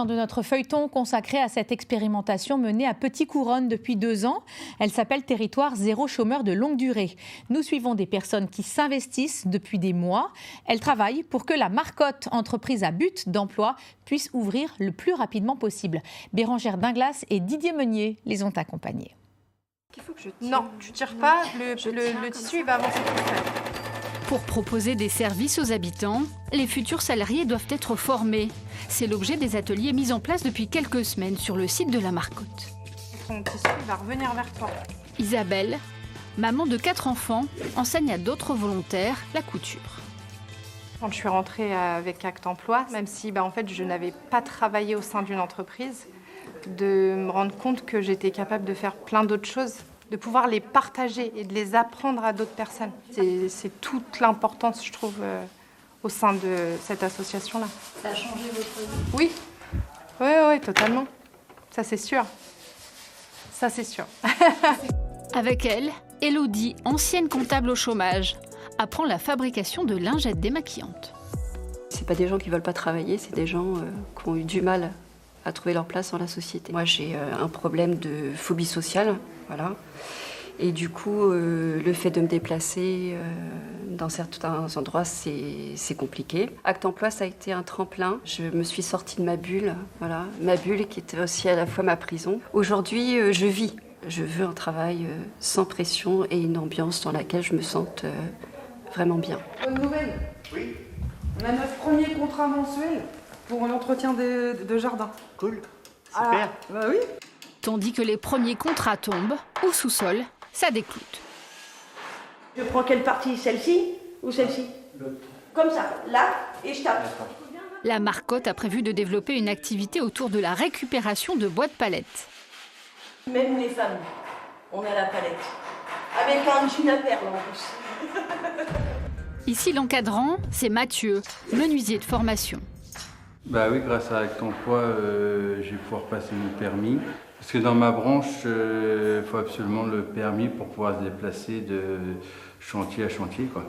De notre feuilleton consacré à cette expérimentation menée à Petit-Couronne depuis 2 ans. Elle s'appelle Territoire zéro chômeur de longue durée. Nous suivons des personnes qui s'investissent depuis des mois. Elles travaillent pour que la Marcotte, entreprise à but d'emploi, puisse ouvrir le plus rapidement possible. Bérangère Dinglas et Didier Meunier les ont accompagnées. Non, tu tires pas, le tissu il va avancer tout seul. Pour proposer des services aux habitants, les futurs salariés doivent être formés. C'est l'objet des ateliers mis en place depuis quelques semaines sur le site de la Marcotte. Ton tissu va revenir vers toi. Isabelle, maman de 4 enfants, enseigne à d'autres volontaires la couture. Quand je suis rentrée avec Acte Emploi, même si en fait, je n'avais pas travaillé au sein d'une entreprise, de me rendre compte que j'étais capable de faire plein d'autres choses, de pouvoir les partager et de les apprendre à d'autres personnes. C'est toute l'importance, je trouve, au sein de cette association-là. Ça a changé votre vie? Oui, oui, totalement. Ça, c'est sûr. Ça, c'est sûr. Avec elle, Élodie, ancienne comptable au chômage, apprend la fabrication de lingettes démaquillantes. C'est pas des gens qui veulent pas travailler, c'est des gens qui ont eu du mal à trouver leur place dans la société. Moi, j'ai un problème de phobie sociale, voilà. Et du coup, le fait de me déplacer dans certains endroits, c'est compliqué. Acte Emploi, ça a été un tremplin. Je me suis sortie de ma bulle, voilà. Ma bulle qui était aussi à la fois ma prison. Aujourd'hui, je vis. Je veux un travail sans pression et une ambiance dans laquelle je me sente vraiment bien. Bonne nouvelle. Oui. On a notre premier contrat mensuel pour l'entretien de jardin. Cool. Super. Bah oui. Tandis que les premiers contrats tombent, au sous-sol, ça décloute. Je prends quelle partie? Celle-ci ou celle-ci? Comme ça, là, et je tape. La Marcotte a prévu de développer une activité autour de la récupération de bois de palettes. Même les femmes, on a la palette. Avec un jean à perles en plus. Ici, l'encadrant, c'est Mathieu, menuisier de formation. Bah oui, grâce à Acte Emploi, je vais pouvoir passer mon permis. Parce que dans ma branche, il faut absolument le permis pour pouvoir se déplacer de chantier à chantier, quoi.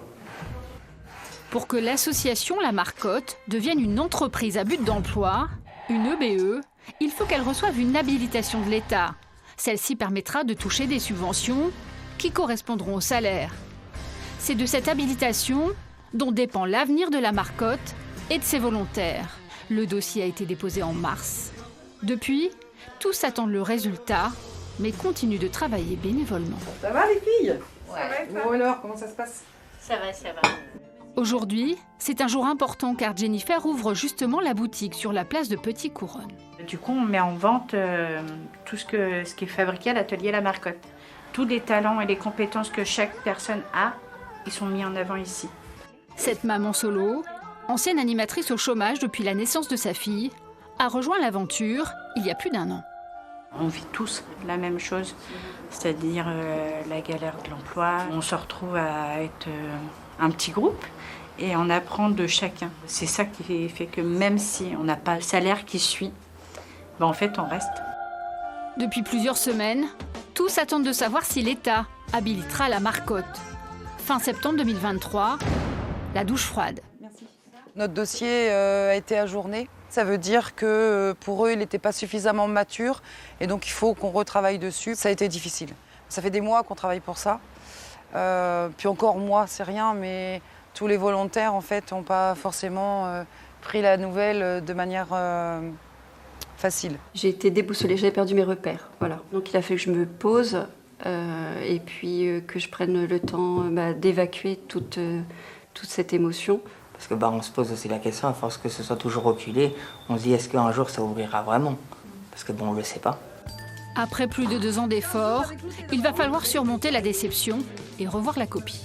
Pour que l'association La Marcotte devienne une entreprise à but d'emploi, une EBE, il faut qu'elle reçoive une habilitation de l'État. Celle-ci permettra de toucher des subventions qui correspondront au salaire. C'est de cette habilitation dont dépend l'avenir de La Marcotte et de ses volontaires. Le dossier a été déposé en mars. Depuis, tous attendent le résultat, mais continuent de travailler bénévolement. Ça va les filles? Ouais. Bon alors, comment ça se passe? Ça va, ça va. Aujourd'hui, c'est un jour important car Jennifer ouvre justement la boutique sur la place de Petit-Couronne. Du coup, on met en vente tout ce qui est fabriqué à l'atelier La Marcotte. Tous les talents et les compétences que chaque personne a, ils sont mis en avant ici. Cette maman solo, ancienne animatrice au chômage depuis la naissance de sa fille, a rejoint l'aventure il y a plus d'1 an. On vit tous la même chose, c'est-à-dire la galère de l'emploi. On se retrouve à être un petit groupe et on apprend de chacun. C'est ça qui fait que même si on n'a pas le salaire qui suit, en fait on reste. Depuis plusieurs semaines, tous attendent de savoir si l'État habilitera La Marcotte. Fin septembre 2023, la douche froide. Merci. Notre dossier a été ajourné. Ça veut dire que pour eux, il n'était pas suffisamment mature et donc il faut qu'on retravaille dessus. Ça a été difficile. Ça fait des mois qu'on travaille pour ça. Puis encore moi, c'est rien, mais tous les volontaires en fait n'ont pas forcément pris la nouvelle de manière facile. J'ai été déboussolée, j'avais perdu mes repères. Voilà. Donc il a fallu que je me pose et puis que je prenne le temps d'évacuer toute cette émotion. Parce que on se pose aussi la question, à force que ce soit toujours reculé, on se dit est-ce qu'un jour ça ouvrira vraiment? Parce que on ne le sait pas. Après plus de 2 ans d'efforts, il va falloir surmonter la déception et revoir la copie.